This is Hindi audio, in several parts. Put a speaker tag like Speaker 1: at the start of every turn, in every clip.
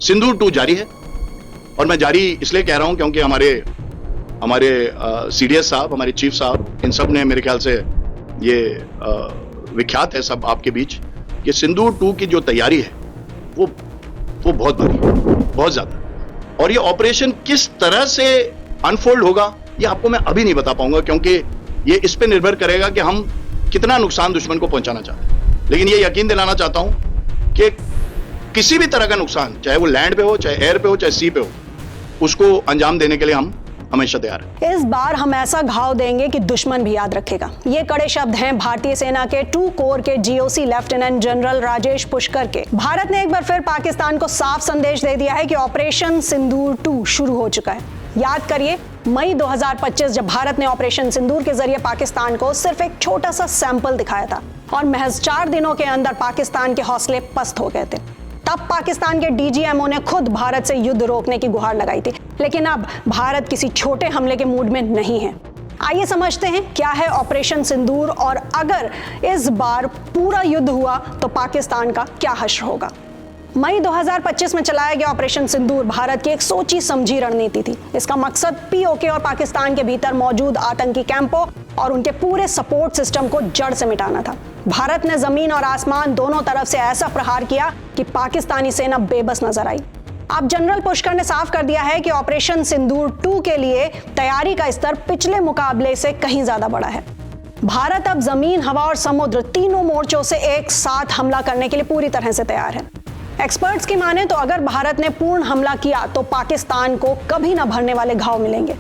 Speaker 1: सिंदूर 2 जारी है, और मैं जारी इसलिए कह रहा हूं क्योंकि हमारे सीडीएस साहब, हमारे चीफ साहब, इन सब ने मेरे ख्याल से ये विख्यात है सब आपके बीच कि सिंदूर 2 की जो तैयारी है वो बहुत बड़ी, बहुत ज्यादा। और ये ऑपरेशन किस तरह से अनफोल्ड होगा ये आपको मैं अभी नहीं बता पाऊंगा, क्योंकि ये इस पे निर्भर करेगा कि हम कितना नुकसान दुश्मन को पहुंचाना चाहते हैं। लेकिन ये यकीन दिलाना चाहता हूं कि किसी भी तरह का नुकसान, चाहे वो लैंड पे हो, चाहे एयर पे हो, चाहे सी पे हो, उसको अंजाम देने के लिए हम हमेशा तैयार है।
Speaker 2: इस बार हम ऐसा घाव देंगे कि दुश्मन भी याद रखेगा। ये कड़े शब्द हैं भारतीय सेना के 2 कोर के GOC lieutenant general Rajesh Pushkar के। भारत ने एक बार फिर पाकिस्तान को साफ संदेश दे दिया है कि ऑपरेशन सिंदूर 2 शुरू हो चुका है। याद करिए, मई 2025 जब भारत ने ऑपरेशन सिंदूर के जरिए पाकिस्तान को सिर्फ एक छोटा सा सैंपल दिखाया था और महज 4 दिनों के अंदर पाकिस्तान के हौसले पस्त हो गए थे। तब पाकिस्तान के डीजीएमओ ने खुद भारत से युद्ध रोकने की गुहार लगाई थी, लेकिन अब भारत किसी छोटे हमले के मूड में नहीं है। आइए समझते हैं क्या है ऑपरेशन सिंदूर, और अगर इस बार पूरा युद्ध हुआ तो पाकिस्तान का क्या हश्र होगा। मई 2025 में चलाया गया ऑपरेशन सिंदूर भारत की एक सोची समझी रणनीति थी। इसका मकसद पीओके और पाकिस्तान के भीतर मौजूद आतंकी कैंपों और उनके पूरे सपोर्ट सिस्टम को जड़ से मिटाना था। भारत ने जमीन और आसमान दोनों तरफ से ऐसा प्रहार किया कि पाकिस्तानी सेना बेबस नजर आई। अब जनरल पुष्कर ने साफ कर दिया है कि ऑपरेशन सिंदूर 2 के लिए तैयारी का स्तर पिछले मुकाबले से कहीं ज्यादा बड़ा है। भारत अब जमीन, हवा और समुद्र तीनों मोर्चों से एक साथ हमला करने के लिए पूरी तरह से तैयार है। एक्सपर्ट्स की माने तो अगर भारत ने पूर्ण हमला किया तो पाकिस्तान को कभी न भरने वाले घाव मिलेंगे।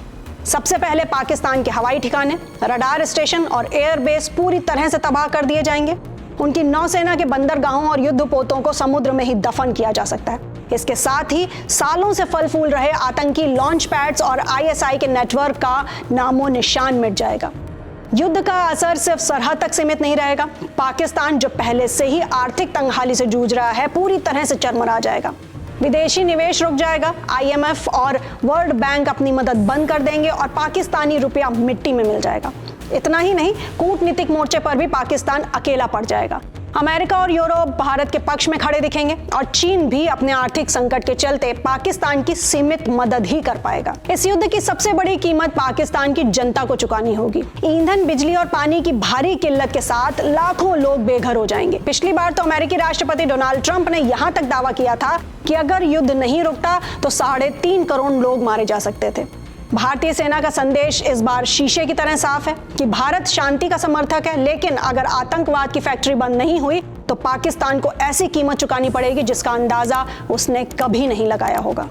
Speaker 2: सबसे पहले पाकिस्तान के हवाई ठिकाने, रडार स्टेशन और एयरबेस पूरी तरह से तबाह कर दिए जाएंगे। उनकी नौसेना के बंदरगाहों और युद्धपोतों को समुद्र में ही दफन किया जा सकता है। इसके साथ ही सालों से फल फूल रहे आतंकी लॉन्च पैड्स और आईएसआई के नेटवर्क का नामो निशान मिट जाएगा। युद्ध का असर सिर्फ सरहद तक सीमित नहीं रहेगा। पाकिस्तान जो पहले से ही आर्थिक तंगहाली से जूझ रहा है, पूरी तरह से चरमरा जाएगा। विदेशी निवेश रुक जाएगा, आईएमएफ और वर्ल्ड बैंक अपनी मदद बंद कर देंगे और पाकिस्तानी रुपया मिट्टी में मिल जाएगा। इतना ही नहीं, कूटनीतिक मोर्चे पर भी पाकिस्तान अकेला पड़ जाएगा। अमेरिका और यूरोप भारत के पक्ष में खड़े दिखेंगे और चीन भी अपने आर्थिक संकट के चलते पाकिस्तान की सीमित मदद ही कर पाएगा। इस युद्ध की सबसे बड़ी कीमत पाकिस्तान की जनता को चुकानी होगी। ईंधन, बिजली और पानी की भारी किल्लत के साथ लाखों लोग बेघर हो जाएंगे। पिछली बार तो अमेरिकी राष्ट्रपति डोनाल्ड ट्रंप ने यहां तक दावा किया था कि अगर युद्ध नहीं रुकता तो 3.5 करोड़ लोग मारे जा सकते थे। भारतीय सेना का संदेश इस बार शीशे की तरह साफ है कि भारत शांति का समर्थक है, लेकिन अगर आतंकवाद की फैक्ट्री बंद नहीं हुई तो पाकिस्तान को ऐसी कीमत चुकानी पड़ेगी जिसका अंदाजा उसने कभी नहीं लगाया होगा।